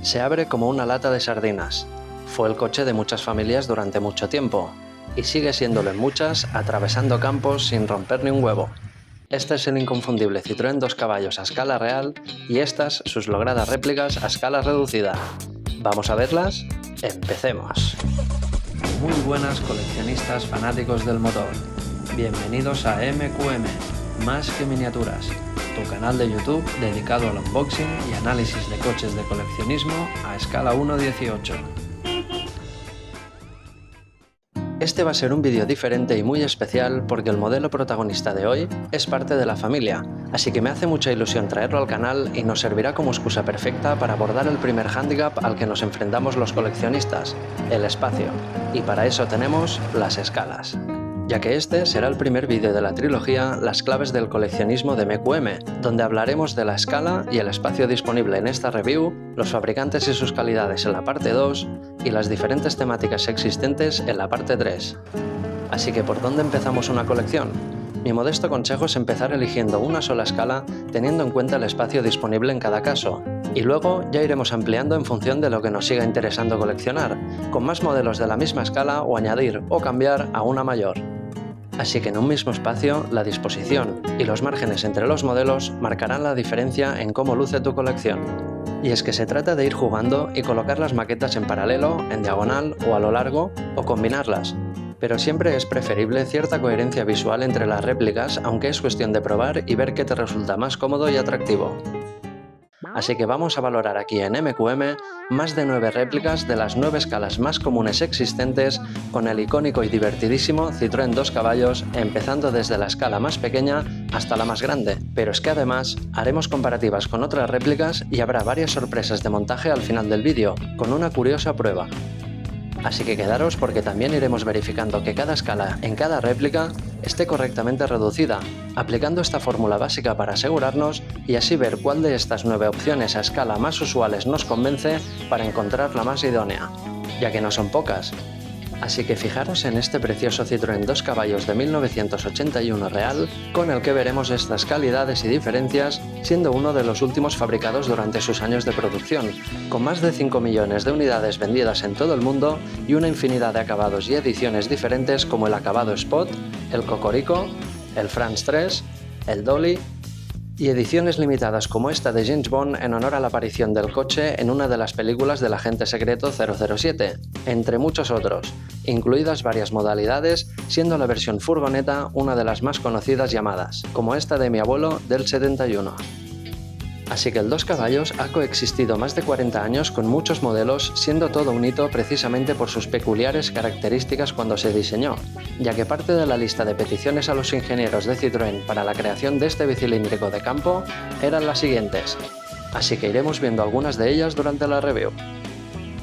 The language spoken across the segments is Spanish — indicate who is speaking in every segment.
Speaker 1: Se abre como una lata de sardinas. Fue el coche de muchas familias durante mucho tiempo, y sigue siéndolo en muchas, atravesando campos sin romper ni un huevo. Este es el inconfundible Citroën 2 caballos a escala real y estas sus logradas réplicas a escala reducida. ¿Vamos a verlas? ¡Empecemos! Muy buenas coleccionistas fanáticos del motor. Bienvenidos a MQM, Más que Miniaturas, tu canal de YouTube dedicado al unboxing y análisis de coches de coleccionismo a escala 1:18. Este va a ser un vídeo diferente y muy especial porque el modelo protagonista de hoy es parte de la familia, así que me hace mucha ilusión traerlo al canal y nos servirá como excusa perfecta para abordar el primer hándicap al que nos enfrentamos los coleccionistas, el espacio, y para eso tenemos las escalas. Ya que este será el primer vídeo de la trilogía Las claves del coleccionismo de MQM, donde hablaremos de la escala y el espacio disponible en esta review, los fabricantes y sus calidades en la parte 2 y las diferentes temáticas existentes en la parte 3. Así que ¿por dónde empezamos una colección? Mi modesto consejo es empezar eligiendo una sola escala teniendo en cuenta el espacio disponible en cada caso, y luego ya iremos ampliando en función de lo que nos siga interesando coleccionar, con más modelos de la misma escala o añadir o cambiar a una mayor. Así que en un mismo espacio, la disposición y los márgenes entre los modelos marcarán la diferencia en cómo luce tu colección. Y es que se trata de ir jugando y colocar las maquetas en paralelo, en diagonal o a lo largo, o combinarlas. Pero siempre es preferible cierta coherencia visual entre las réplicas, aunque es cuestión de probar y ver qué te resulta más cómodo y atractivo. Así que vamos a valorar aquí en MQM más de 9 réplicas de las 9 escalas más comunes existentes con el icónico y divertidísimo Citroën 2 caballos, empezando desde la escala más pequeña hasta la más grande. Pero es que además haremos comparativas con otras réplicas y habrá varias sorpresas de montaje al final del vídeo, con una curiosa prueba. Así que quedaros porque también iremos verificando que cada escala en cada réplica esté correctamente reducida, aplicando esta fórmula básica para asegurarnos y así ver cuál de estas 9 opciones a escala más usuales nos convence para encontrar la más idónea, ya que no son pocas. Así que fijaros en este precioso Citroën 2 caballos de 1981 real, con el que veremos estas calidades y diferencias, siendo uno de los últimos fabricados durante sus años de producción, con más de 5 millones de unidades vendidas en todo el mundo y una infinidad de acabados y ediciones diferentes como el acabado Spot, el Cocorico, el France 3, el Dolly, y ediciones limitadas como esta de James Bond en honor a la aparición del coche en una de las películas del agente secreto 007, entre muchos otros, incluidas varias modalidades, siendo la versión furgoneta una de las más conocidas llamadas, como esta de mi abuelo del 71. Así que el 2 caballos ha coexistido más de 40 años con muchos modelos, siendo todo un hito precisamente por sus peculiares características cuando se diseñó, ya que parte de la lista de peticiones a los ingenieros de Citroën para la creación de este bicilíndrico de campo eran las siguientes, así que iremos viendo algunas de ellas durante la review.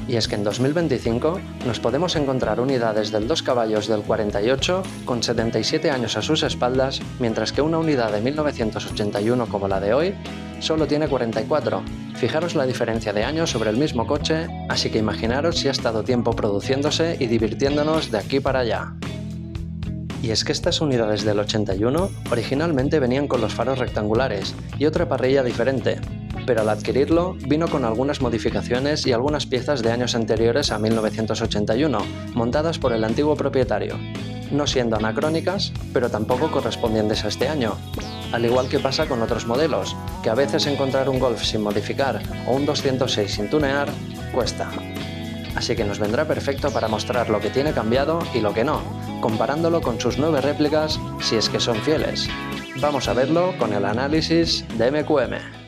Speaker 1: Y es que en 2025 nos podemos encontrar unidades del 2 caballos del 48 con 77 años a sus espaldas, mientras que una unidad de 1981 como la de hoy solo tiene 44. Fijaros la diferencia de años sobre el mismo coche, así que imaginaros si ha estado tiempo produciéndose y divirtiéndonos de aquí para allá. Y es que estas unidades del 81 originalmente venían con los faros rectangulares y otra parrilla diferente, pero al adquirirlo vino con algunas modificaciones y algunas piezas de años anteriores a 1981, montadas por el antiguo propietario, no siendo anacrónicas, pero tampoco correspondientes a este año. Al igual que pasa con otros modelos, que a veces encontrar un Golf sin modificar o un 206 sin tunear cuesta. Así que nos vendrá perfecto para mostrar lo que tiene cambiado y lo que no, comparándolo con sus 9 réplicas si es que son fieles. Vamos a verlo con el análisis de MQM.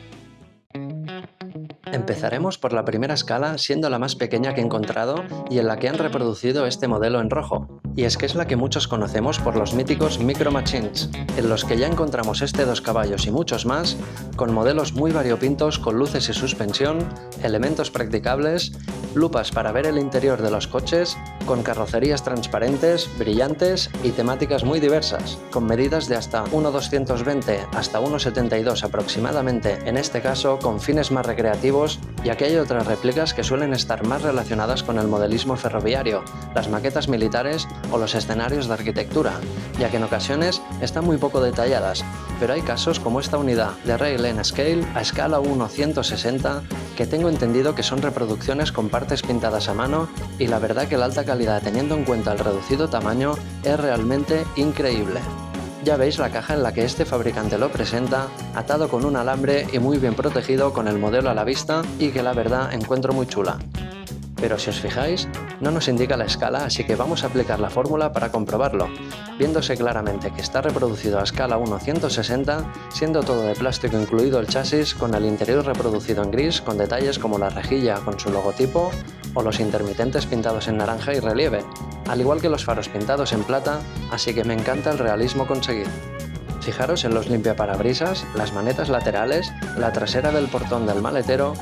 Speaker 1: Empezaremos por la primera escala, siendo la más pequeña que he encontrado y en la que han reproducido este modelo en rojo. Y es que es la que muchos conocemos por los míticos Micro Machines, en los que ya encontramos este 2 caballos y muchos más, con modelos muy variopintos con luces y suspensión, elementos practicables, lupas para ver el interior de los coches, con carrocerías transparentes, brillantes y temáticas muy diversas, con medidas de hasta 1,220 hasta 1,72 aproximadamente, en este caso con fines más recreativos, ya que hay otras réplicas que suelen estar más relacionadas con el modelismo ferroviario, las maquetas militares o los escenarios de arquitectura, ya que en ocasiones están muy poco detalladas, pero hay casos como esta unidad de Rail N Scale a escala 1:160 que tengo entendido que son reproducciones con partes pintadas a mano y la verdad que la alta calidad teniendo en cuenta el reducido tamaño es realmente increíble. Ya veis la caja en la que este fabricante lo presenta, atado con un alambre y muy bien protegido con el modelo a la vista y que la verdad encuentro muy chula. Pero si os fijáis, no nos indica la escala, así que vamos a aplicar la fórmula para comprobarlo, viéndose claramente que está reproducido a escala 1:160, siendo todo de plástico incluido el chasis, con el interior reproducido en gris con detalles como la rejilla con su logotipo o los intermitentes pintados en naranja y relieve, al igual que los faros pintados en plata, así que me encanta el realismo conseguido. Fijaros en los limpiaparabrisas, las manetas laterales, la trasera del portón del maletero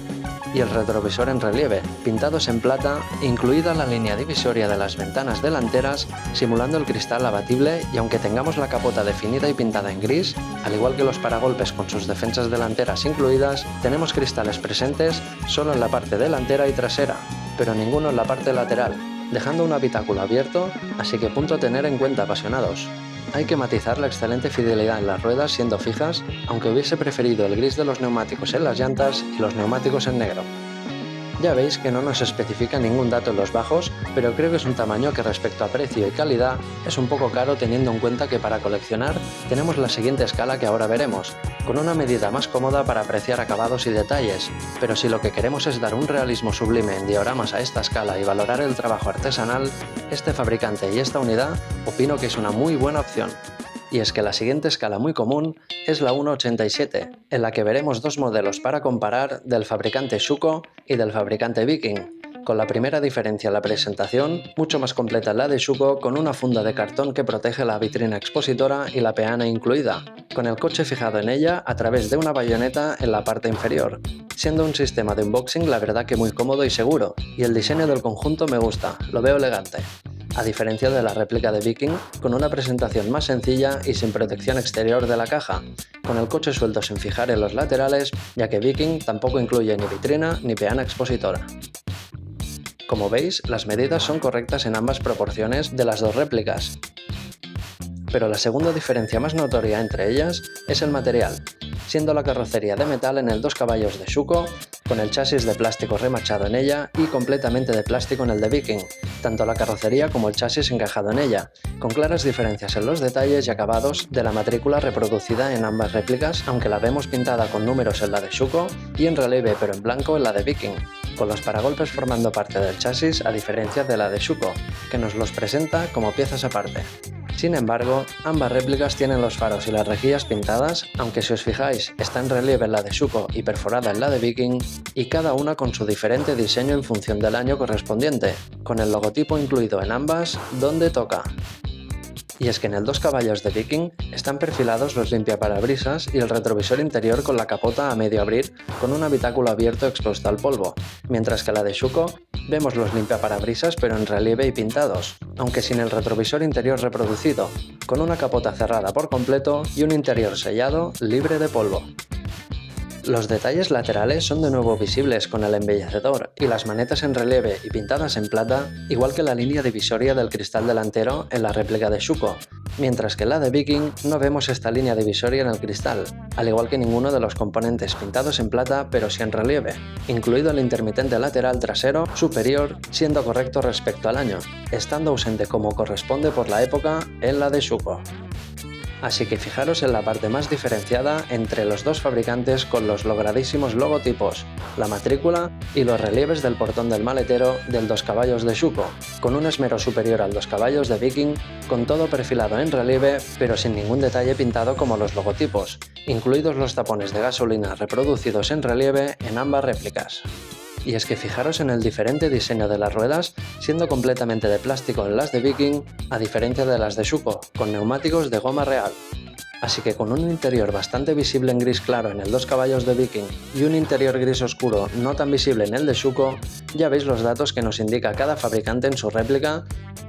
Speaker 1: y el retrovisor en relieve, pintados en plata, incluida la línea divisoria de las ventanas delanteras, simulando el cristal abatible, y aunque tengamos la capota definida y pintada en gris, al igual que los paragolpes con sus defensas delanteras incluidas, tenemos cristales presentes solo en la parte delantera y trasera, pero ninguno en la parte lateral, dejando un habitáculo abierto, así que punto a tener en cuenta, apasionados. Hay que matizar la excelente fidelidad en las ruedas siendo fijas, aunque hubiese preferido el gris de los neumáticos en las llantas y los neumáticos en negro. Ya veis que no nos especifica ningún dato en los bajos, pero creo que es un tamaño que respecto a precio y calidad es un poco caro teniendo en cuenta que para coleccionar tenemos la siguiente escala que ahora veremos, con una medida más cómoda para apreciar acabados y detalles, pero si lo que queremos es dar un realismo sublime en dioramas a esta escala y valorar el trabajo artesanal, este fabricante y esta unidad opino que es una muy buena opción. Y es que la siguiente escala muy común es la 1:87, en la que veremos dos modelos para comparar del fabricante Schuco y del fabricante Viking, con la primera diferencia en la presentación, mucho más completa en la de Schuco, con una funda de cartón que protege la vitrina expositora y la peana incluida, con el coche fijado en ella a través de una bayoneta en la parte inferior, siendo un sistema de unboxing la verdad que muy cómodo y seguro, y el diseño del conjunto me gusta, lo veo elegante. A diferencia de la réplica de Viking, con una presentación más sencilla y sin protección exterior de la caja, con el coche suelto sin fijar en los laterales, ya que Viking tampoco incluye ni vitrina ni peana expositora. Como veis, las medidas son correctas en ambas proporciones de las dos réplicas, pero la segunda diferencia más notoria entre ellas es el material, siendo la carrocería de metal en el 2 caballos de Schuco, con el chasis de plástico remachado en ella y completamente de plástico en el de Viking, tanto la carrocería como el chasis encajado en ella, con claras diferencias en los detalles y acabados de la matrícula reproducida en ambas réplicas, aunque la vemos pintada con números en la de Schuco y en relieve pero en blanco en la de Viking, con los paragolpes formando parte del chasis a diferencia de la de Schuco, que nos los presenta como piezas aparte. Sin embargo, ambas réplicas tienen los faros y las rejillas pintadas, aunque si os fijáis está en relieve en la de Schuco y perforada en la de Viking, y cada una con su diferente diseño en función del año correspondiente, con el logotipo incluido en ambas donde toca. Y es que en el 2 caballos de Viking están perfilados los limpiaparabrisas y el retrovisor interior con la capota a medio abrir con un habitáculo abierto expuesto al polvo, mientras que la de Schuco vemos los limpiaparabrisas pero en relieve y pintados, aunque sin el retrovisor interior reproducido, con una capota cerrada por completo y un interior sellado libre de polvo. Los detalles laterales son de nuevo visibles con el embellecedor y las manetas en relieve y pintadas en plata, igual que la línea divisoria del cristal delantero en la réplica de Schuco, mientras que en la de Viking no vemos esta línea divisoria en el cristal, al igual que ninguno de los componentes pintados en plata pero sí en relieve, incluido el intermitente lateral trasero superior siendo correcto respecto al año, estando ausente como corresponde por la época en la de Schuco. Así que fijaros en la parte más diferenciada entre los dos fabricantes con los logradísimos logotipos, la matrícula y los relieves del portón del maletero del 2 caballos de Schuco, con un esmero superior al 2 caballos de Viking, con todo perfilado en relieve pero sin ningún detalle pintado como los logotipos, incluidos los tapones de gasolina reproducidos en relieve en ambas réplicas. Y es que fijaros en el diferente diseño de las ruedas, siendo completamente de plástico en las de Viking, a diferencia de las de Schuco, con neumáticos de goma real. Así que con un interior bastante visible en gris claro en el 2 caballos de Viking y un interior gris oscuro no tan visible en el de Schuco, ya veis los datos que nos indica cada fabricante en su réplica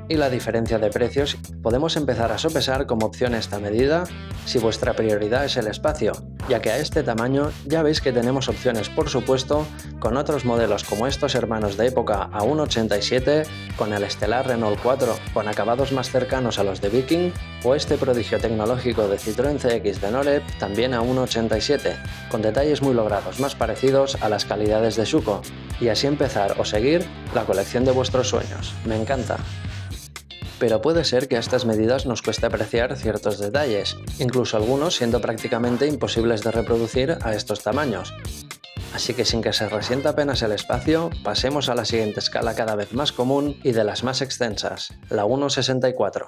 Speaker 1: y la diferencia de precios, podemos empezar a sopesar como opción esta medida si vuestra prioridad es el espacio, ya que a este tamaño ya veis que tenemos opciones por supuesto con otros modelos como estos hermanos de época a 1,87, con el estelar Renault 4 con acabados más cercanos a los de Viking, o este prodigio tecnológico de Citroën CX de Norep también a 1,87, con detalles muy logrados más parecidos a las calidades de Schuco, y así empezar o seguir la colección de vuestros sueños. Me encanta. Pero puede ser que a estas medidas nos cueste apreciar ciertos detalles, incluso algunos siendo prácticamente imposibles de reproducir a estos tamaños. Así que sin que se resienta apenas el espacio, pasemos a la siguiente escala cada vez más común y de las más extensas, la 1,64.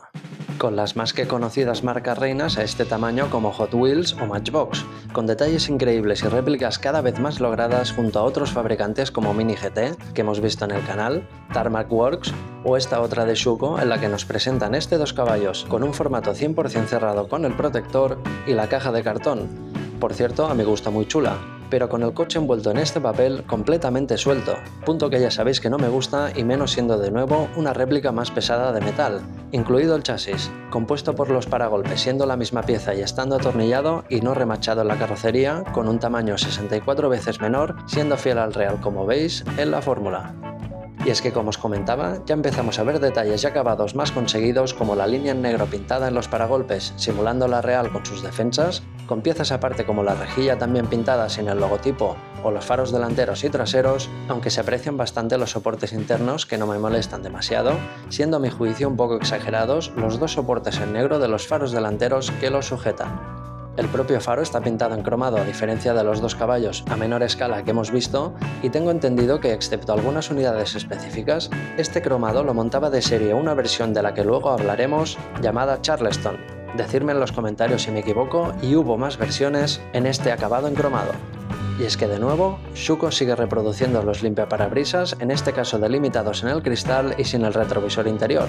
Speaker 1: Con las más que conocidas marcas reinas a este tamaño como Hot Wheels o Matchbox, con detalles increíbles y réplicas cada vez más logradas junto a otros fabricantes como Mini GT, que hemos visto en el canal, Tarmac Works o esta otra de Schuco en la que nos presentan este 2 caballos con un formato 100% cerrado con el protector y la caja de cartón. Por cierto, a mi gusto muy chula, pero con el coche envuelto en este papel completamente suelto, punto que ya sabéis que no me gusta y menos siendo de nuevo una réplica más pesada de metal, incluido el chasis, compuesto por los paragolpes siendo la misma pieza y estando atornillado y no remachado en la carrocería, con un tamaño 64 veces menor, siendo fiel al real como veis en la fórmula. Y es que como os comentaba, ya empezamos a ver detalles y acabados más conseguidos como la línea en negro pintada en los paragolpes simulando la real con sus defensas, con piezas aparte como la rejilla también pintada sin el logotipo o los faros delanteros y traseros, aunque se aprecian bastante los soportes internos que no me molestan demasiado, siendo a mi juicio un poco exagerados los dos soportes en negro de los faros delanteros que los sujetan. El propio faro está pintado en cromado a diferencia de los 2 caballos a menor escala que hemos visto, y tengo entendido que excepto algunas unidades específicas, este cromado lo montaba de serie una versión de la que luego hablaremos llamada Charleston. Decidme en los comentarios si me equivoco y hubo más versiones en este acabado en cromado. Y es que de nuevo, Schuco sigue reproduciendo los limpiaparabrisas, en este caso delimitados en el cristal y sin el retrovisor interior.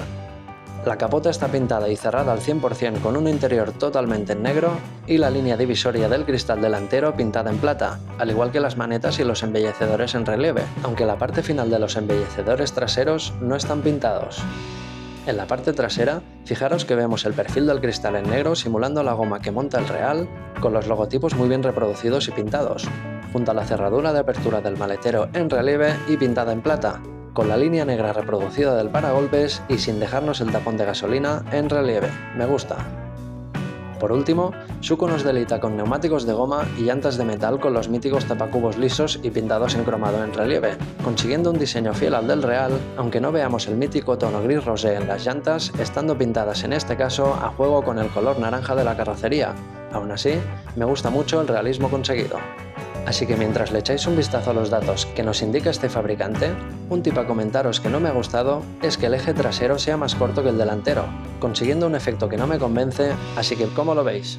Speaker 1: La capota está pintada y cerrada al 100% con un interior totalmente en negro y la línea divisoria del cristal delantero pintada en plata, al igual que las manetas y los embellecedores en relieve, aunque la parte final de los embellecedores traseros no están pintados. En la parte trasera, fijaros que vemos el perfil del cristal en negro simulando la goma que monta el real, con los logotipos muy bien reproducidos y pintados, junto a la cerradura de apertura del maletero en relieve y pintada en plata, con la línea negra reproducida del paragolpes y sin dejarnos el tapón de gasolina en relieve. Me gusta. Por último, Schuco nos deleita con neumáticos de goma y llantas de metal con los míticos tapacubos lisos y pintados en cromado en relieve, consiguiendo un diseño fiel al del real, aunque no veamos el mítico tono gris rosé en las llantas, estando pintadas en este caso a juego con el color naranja de la carrocería. Aún así, me gusta mucho el realismo conseguido. Así que mientras le echáis un vistazo a los datos que nos indica este fabricante, un tip a comentaros que no me ha gustado es que el eje trasero sea más corto que el delantero, consiguiendo un efecto que no me convence, así que ¿cómo lo veis?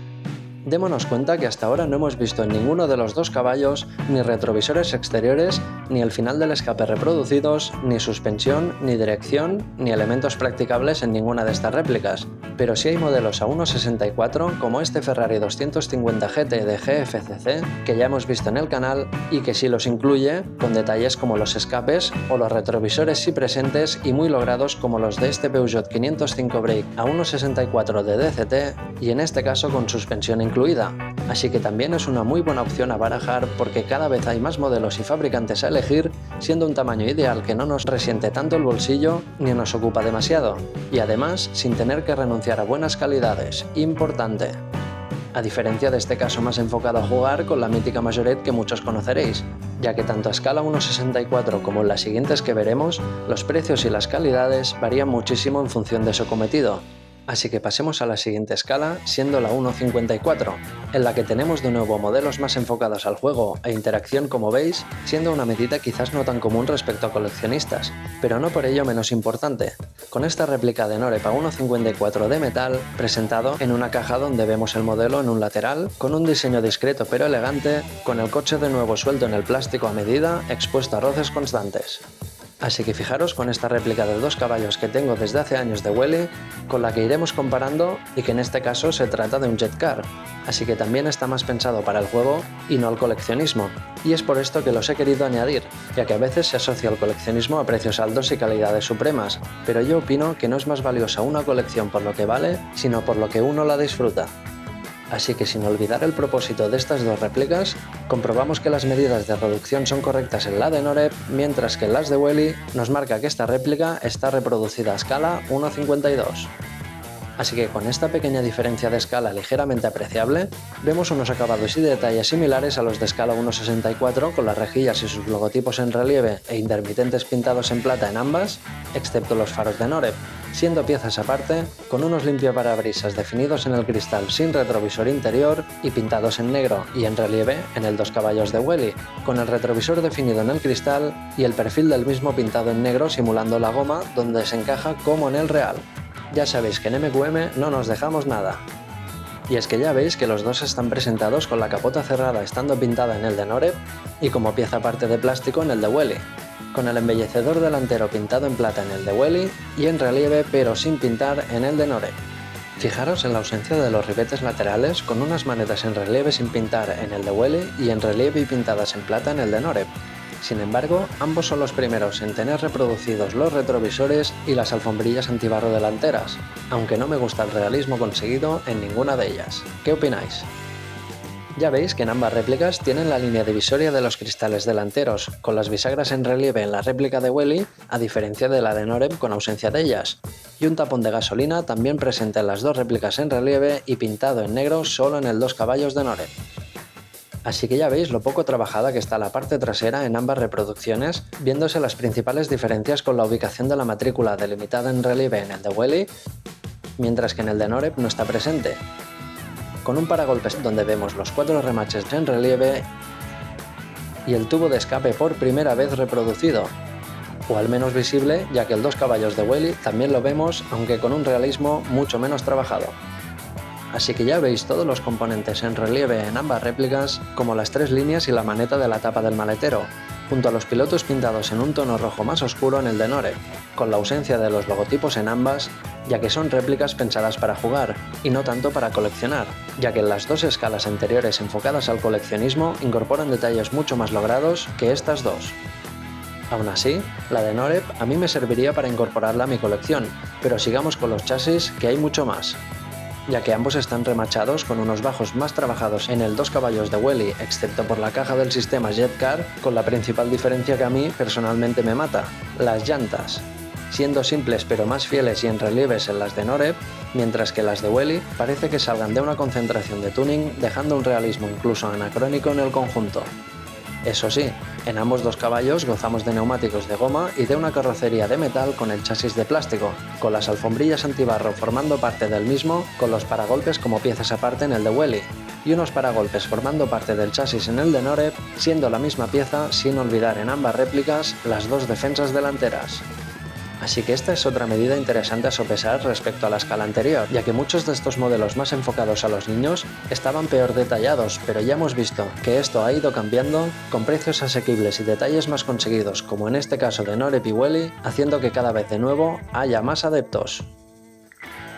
Speaker 1: Démonos cuenta que hasta ahora no hemos visto en ninguno de los 2 caballos ni retrovisores exteriores, ni el final del escape reproducidos, ni suspensión, ni dirección, ni elementos practicables en ninguna de estas réplicas. Pero sí hay modelos a 1,64 como este Ferrari 250 GT de GFCC que ya hemos visto en el canal y que sí los incluye, con detalles como los escapes o los retrovisores sí presentes y muy logrados como los de este Peugeot 505 Break a 1,64 de DCT y en este caso con suspensión incluida, así que también es una muy buena opción a barajar porque cada vez hay más modelos y fabricantes a elegir, siendo un tamaño ideal que no nos resiente tanto el bolsillo ni nos ocupa demasiado, y además sin tener que renunciar a buenas calidades, importante. A diferencia de este caso más enfocado a jugar con la mítica Majorette que muchos conoceréis, ya que tanto a escala 1,64 como en las siguientes que veremos, los precios y las calidades varían muchísimo en función de su cometido. Así que pasemos a la siguiente escala, siendo la 1,54, en la que tenemos de nuevo modelos más enfocados al juego e interacción como veis, siendo una medida quizás no tan común respecto a coleccionistas, pero no por ello menos importante, con esta réplica de Norep a 1,54 de metal, presentado en una caja donde vemos el modelo en un lateral, con un diseño discreto pero elegante, con el coche de nuevo suelto en el plástico a medida, expuesto a roces constantes. Así que fijaros con esta réplica de 2 caballos que tengo desde hace años de Welly, con la que iremos comparando y que en este caso se trata de un jet car, así que también está más pensado para el juego y no al coleccionismo, y es por esto que los he querido añadir, ya que a veces se asocia el coleccionismo a precios altos y calidades supremas, pero yo opino que no es más valiosa una colección por lo que vale, sino por lo que uno la disfruta. Así que sin olvidar el propósito de estas 2 réplicas, comprobamos que las medidas de reducción son correctas en la de Norep, mientras que en las de Welly nos marca que esta réplica está reproducida a escala 1:52. Así que con esta pequeña diferencia de escala ligeramente apreciable, vemos unos acabados y detalles similares a los de escala 1:64 con las rejillas y sus logotipos en relieve e intermitentes pintados en plata en ambas, excepto los faros de Norep, siendo piezas aparte, con unos limpiaparabrisas definidos en el cristal sin retrovisor interior y pintados en negro y en relieve en el 2 caballos de Welly, con el retrovisor definido en el cristal y el perfil del mismo pintado en negro simulando la goma donde se encaja como en el real. Ya sabéis que en MQM no nos dejamos nada. Y es que ya veis que los dos están presentados con la capota cerrada estando pintada en el de Norep y como pieza aparte de plástico en el de Welly, con el embellecedor delantero pintado en plata en el de Welly y en relieve pero sin pintar en el de Norep. Fijaros en la ausencia de los ribetes laterales con unas manetas en relieve sin pintar en el de Welly y en relieve y pintadas en plata en el de Norep. Sin embargo, ambos son los primeros en tener reproducidos los retrovisores y las alfombrillas antibarro delanteras, aunque no me gusta el realismo conseguido en ninguna de ellas. ¿Qué opináis? Ya veis que en ambas réplicas tienen la línea divisoria de los cristales delanteros, con las bisagras en relieve en la réplica de Welly, a diferencia de la de Norep con ausencia de ellas, y un tapón de gasolina también presente en las 2 réplicas en relieve y pintado en negro solo en el 2 caballos de Norep. Así que ya veis lo poco trabajada que está la parte trasera en ambas reproducciones, viéndose las principales diferencias con la ubicación de la matrícula delimitada en relieve en el de Welly, mientras que en el de Norep no está presente, con un paragolpes donde vemos los 4 remaches en relieve y el tubo de escape por primera vez reproducido, o al menos visible, ya que el 2 caballos de Welly también lo vemos, aunque con un realismo mucho menos trabajado. Así que ya veis todos los componentes en relieve en ambas réplicas, como las 3 líneas y la maneta de la tapa del maletero, junto a los pilotos pintados en un tono rojo más oscuro en el de Norep, con la ausencia de los logotipos en ambas, ya que son réplicas pensadas para jugar, y no tanto para coleccionar, ya que en las 2 escalas anteriores enfocadas al coleccionismo incorporan detalles mucho más logrados que estas 2. Aún así, la de Norep a mí me serviría para incorporarla a mi colección, pero sigamos con los chasis, que hay mucho más, ya que ambos están remachados con unos bajos más trabajados en el 2 caballos de Welly, excepto por la caja del sistema Jet Car, con la principal diferencia que a mí personalmente me mata, las llantas, siendo simples pero más fieles y en relieves en las de Norep, mientras que las de Welly parece que salgan de una concentración de tuning, dejando un realismo incluso anacrónico en el conjunto. Eso sí, en ambos 2 caballos gozamos de neumáticos de goma y de una carrocería de metal con el chasis de plástico, con las alfombrillas antibarro formando parte del mismo, con los paragolpes como piezas aparte en el de Welly, y unos paragolpes formando parte del chasis en el de Norep, siendo la misma pieza sin olvidar en ambas réplicas las 2 defensas delanteras. Así que esta es otra medida interesante a sopesar respecto a la escala anterior, ya que muchos de estos modelos más enfocados a los niños estaban peor detallados, pero ya hemos visto que esto ha ido cambiando, con precios asequibles y detalles más conseguidos, como en este caso de Norep y Welly, haciendo que cada vez de nuevo haya más adeptos.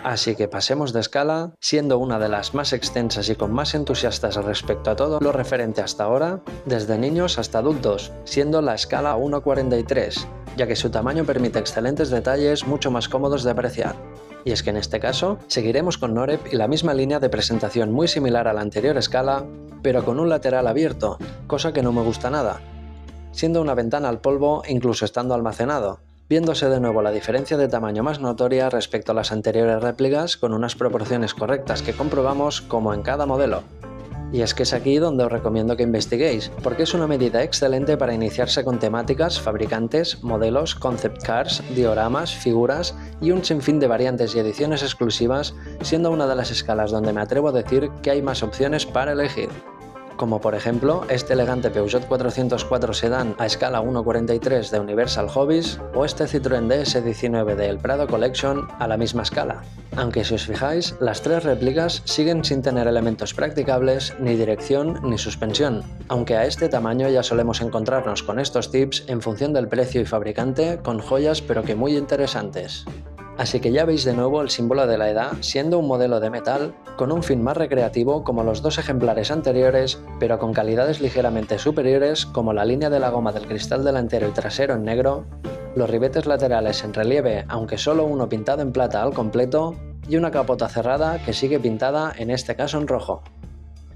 Speaker 1: Así que pasemos de escala, siendo una de las más extensas y con más entusiastas respecto a todo lo referente hasta ahora, desde niños hasta adultos, siendo la escala 1:43, ya que su tamaño permite excelentes detalles mucho más cómodos de apreciar. Y es que en este caso, seguiremos con Norep y la misma línea de presentación muy similar a la anterior escala, pero con un lateral abierto, cosa que no me gusta nada, siendo una ventana al polvo incluso estando almacenado, viéndose de nuevo la diferencia de tamaño más notoria respecto a las anteriores réplicas con unas proporciones correctas que comprobamos como en cada modelo. Y es que es aquí donde os recomiendo que investiguéis, porque es una medida excelente para iniciarse con temáticas, fabricantes, modelos, concept cars, dioramas, figuras y un sinfín de variantes y ediciones exclusivas, siendo una de las escalas donde me atrevo a decir que hay más opciones para elegir. como por ejemplo este elegante Peugeot 404 Sedán a escala 1:43 de Universal Hobbies o este Citroën DS19 de El Prado Collection a la misma escala. Aunque si os fijáis, las tres réplicas siguen sin tener elementos practicables, ni dirección ni suspensión, aunque a este tamaño ya solemos encontrarnos con estos tips en función del precio y fabricante, con joyas pero que muy interesantes. Así que ya veis de nuevo el símbolo de la edad siendo un modelo de metal con un fin más recreativo como los dos ejemplares anteriores, pero con calidades ligeramente superiores como la línea de la goma del cristal delantero y trasero en negro, los ribetes laterales en relieve aunque solo uno pintado en plata al completo y una capota cerrada que sigue pintada en este caso en rojo.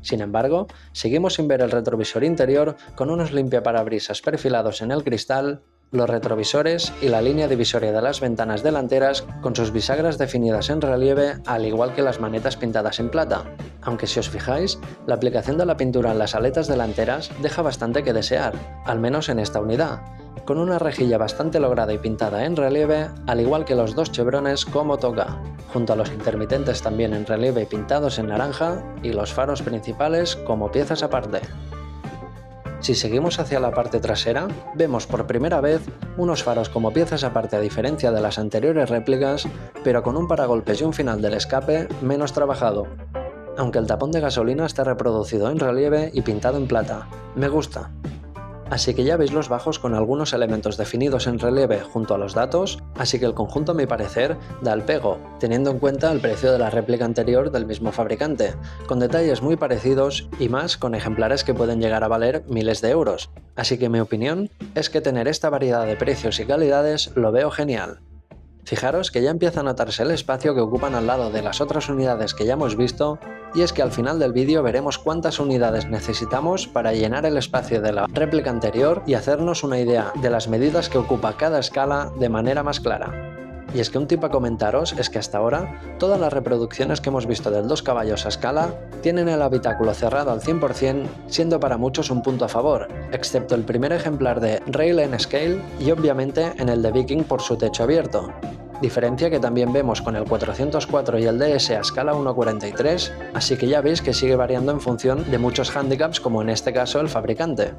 Speaker 1: Sin embargo, seguimos sin ver el retrovisor interior con unos limpiaparabrisas perfilados en el cristal, los retrovisores y la línea divisoria de las ventanas delanteras con sus bisagras definidas en relieve al igual que las manetas pintadas en plata, aunque si os fijáis, la aplicación de la pintura en las aletas delanteras deja bastante que desear, al menos en esta unidad, con una rejilla bastante lograda y pintada en relieve, al igual que los dos chevrones como toca, junto a los intermitentes también en relieve y pintados en naranja y los faros principales como piezas aparte. Si seguimos hacia la parte trasera, vemos por primera vez unos faros como piezas aparte a diferencia de las anteriores réplicas, pero con un paragolpes y un final del escape menos trabajado. Aunque el tapón de gasolina está reproducido en relieve y pintado en plata, me gusta. Así que ya veis los bajos con algunos elementos definidos en relieve junto a los datos, así que el conjunto a mi parecer da el pego, teniendo en cuenta el precio de la réplica anterior del mismo fabricante, con detalles muy parecidos y más con ejemplares que pueden llegar a valer miles de euros. Así que mi opinión es que tener esta variedad de precios y calidades lo veo genial. Fijaros que ya empieza a notarse el espacio que ocupan al lado de las otras unidades que ya hemos visto, y es que al final del vídeo veremos cuántas unidades necesitamos para llenar el espacio de la réplica anterior y hacernos una idea de las medidas que ocupa cada escala de manera más clara. Y es que un tip a comentaros es que hasta ahora todas las reproducciones que hemos visto del 2 caballos a escala tienen el habitáculo cerrado al 100%, siendo para muchos un punto a favor, excepto el primer ejemplar de Rail N Scale y obviamente en el de Viking por su techo abierto. Diferencia que también vemos con el 404 y el DS a escala 1:43, así que ya veis que sigue variando en función de muchos handicaps como en este caso el fabricante.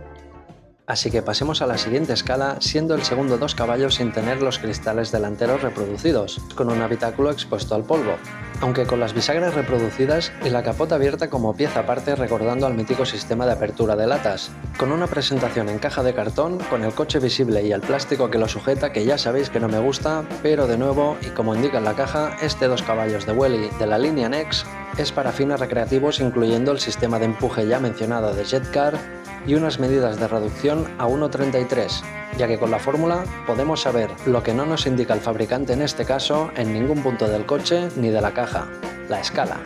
Speaker 1: Así que pasemos a la siguiente escala, siendo el segundo 2 caballos sin tener los cristales delanteros reproducidos, con un habitáculo expuesto al polvo, aunque con las bisagras reproducidas y la capota abierta como pieza aparte recordando al mítico sistema de apertura de latas, con una presentación en caja de cartón, con el coche visible y el plástico que lo sujeta que ya sabéis que no me gusta, pero de nuevo, y como indica en la caja, este 2 caballos de Welly de la línea Nex es para fines recreativos incluyendo el sistema de empuje ya mencionado de Jetcar, y unas medidas de reducción a 1:33, ya que con la fórmula podemos saber lo que no nos indica el fabricante en este caso en ningún punto del coche ni de la caja, la escala.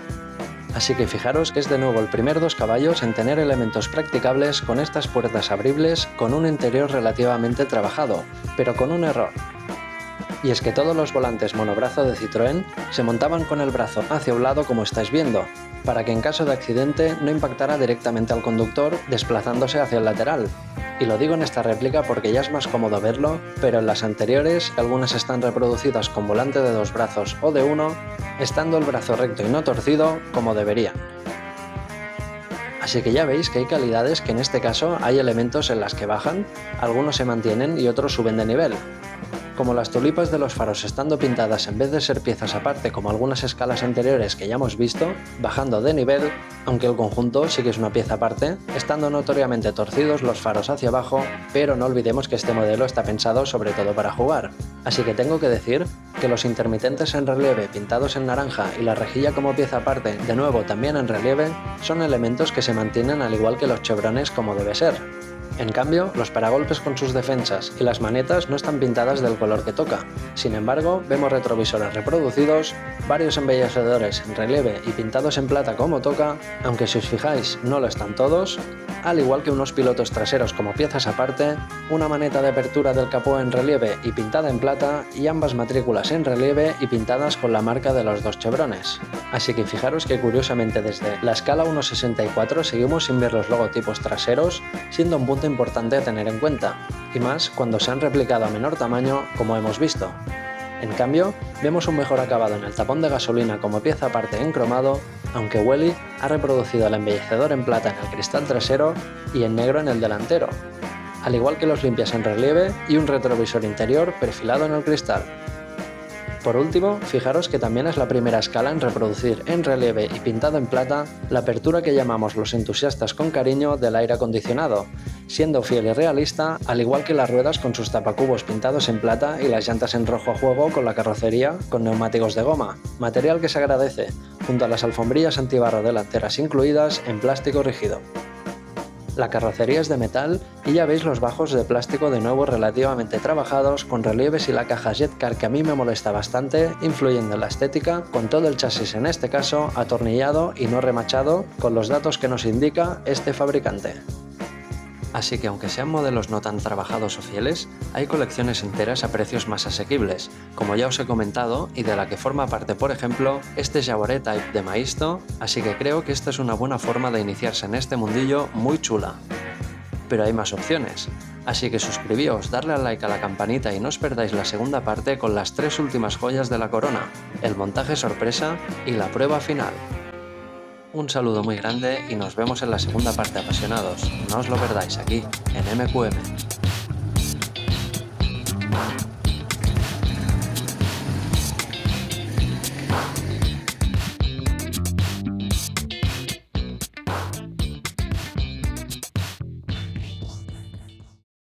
Speaker 1: Así que fijaros que es de nuevo el primer 2 caballos en tener elementos practicables con estas puertas abribles con un interior relativamente trabajado, pero con un error. Y es que todos los volantes monobrazo de Citroën se montaban con el brazo hacia un lado como estáis viendo, para que en caso de accidente no impactara directamente al conductor desplazándose hacia el lateral. Y lo digo en esta réplica porque ya es más cómodo verlo, pero en las anteriores algunas están reproducidas con volante de 2 brazos o de 1, estando el brazo recto y no torcido como debería. Así que ya veis que hay calidades que en este caso hay elementos en las que bajan, algunos se mantienen y otros suben de nivel. Como las tulipas de los faros estando pintadas en vez de ser piezas aparte como algunas escalas anteriores que ya hemos visto, bajando de nivel, aunque el conjunto sí que es una pieza aparte, estando notoriamente torcidos los faros hacia abajo, pero no olvidemos que este modelo está pensado sobre todo para jugar. Así que tengo que decir que los intermitentes en relieve pintados en naranja y la rejilla como pieza aparte, de nuevo también en relieve, son elementos que se mantienen al igual que los chevrones como debe ser. En cambio, los paragolpes con sus defensas y las manetas no están pintadas del color que toca. Sin embargo, vemos retrovisores reproducidos, varios embellecedores en relieve y pintados en plata como toca, aunque si os fijáis no lo están todos, al igual que unos pilotos traseros como piezas aparte, una maneta de apertura del capó en relieve y pintada en plata y ambas matrículas en relieve y pintadas con la marca de los dos chevrones. Así que fijaros que curiosamente desde la escala 1:64 seguimos sin ver los logotipos traseros, siendo un punto importante a tener en cuenta, y más cuando se han replicado a menor tamaño como hemos visto. En cambio, vemos un mejor acabado en el tapón de gasolina como pieza aparte en cromado, aunque Welly ha reproducido el embellecedor en plata en el cristal trasero y en negro en el delantero, al igual que los limpias en relieve y un retrovisor interior perfilado en el cristal. Por último, fijaros que también es la primera escala en reproducir en relieve y pintado en plata la apertura que llamamos los entusiastas con cariño del aire acondicionado, siendo fiel y realista, al igual que las ruedas con sus tapacubos pintados en plata y las llantas en rojo a juego con la carrocería con neumáticos de goma, material que se agradece, junto a las alfombrillas antibarro delanteras incluidas en plástico rígido. La carrocería es de metal y ya veis los bajos de plástico de nuevo relativamente trabajados, con relieves y la caja Jetcar que a mí me molesta bastante, influyendo en la estética, con todo el chasis en este caso atornillado y no remachado, con los datos que nos indica este fabricante. Así que aunque sean modelos no tan trabajados o fieles, hay colecciones enteras a precios más asequibles, como ya os he comentado, y de la que forma parte por ejemplo este Jaguar E-Type de Maisto, así que creo que esta es una buena forma de iniciarse en este mundillo muy chula. Pero hay más opciones, así que suscribíos, darle al like a la campanita y no os perdáis la segunda parte con las 3 últimas joyas de la corona, el montaje sorpresa y la prueba final. Un saludo muy grande y nos vemos en la segunda parte, apasionados. No os lo perdáis aquí, en MQM.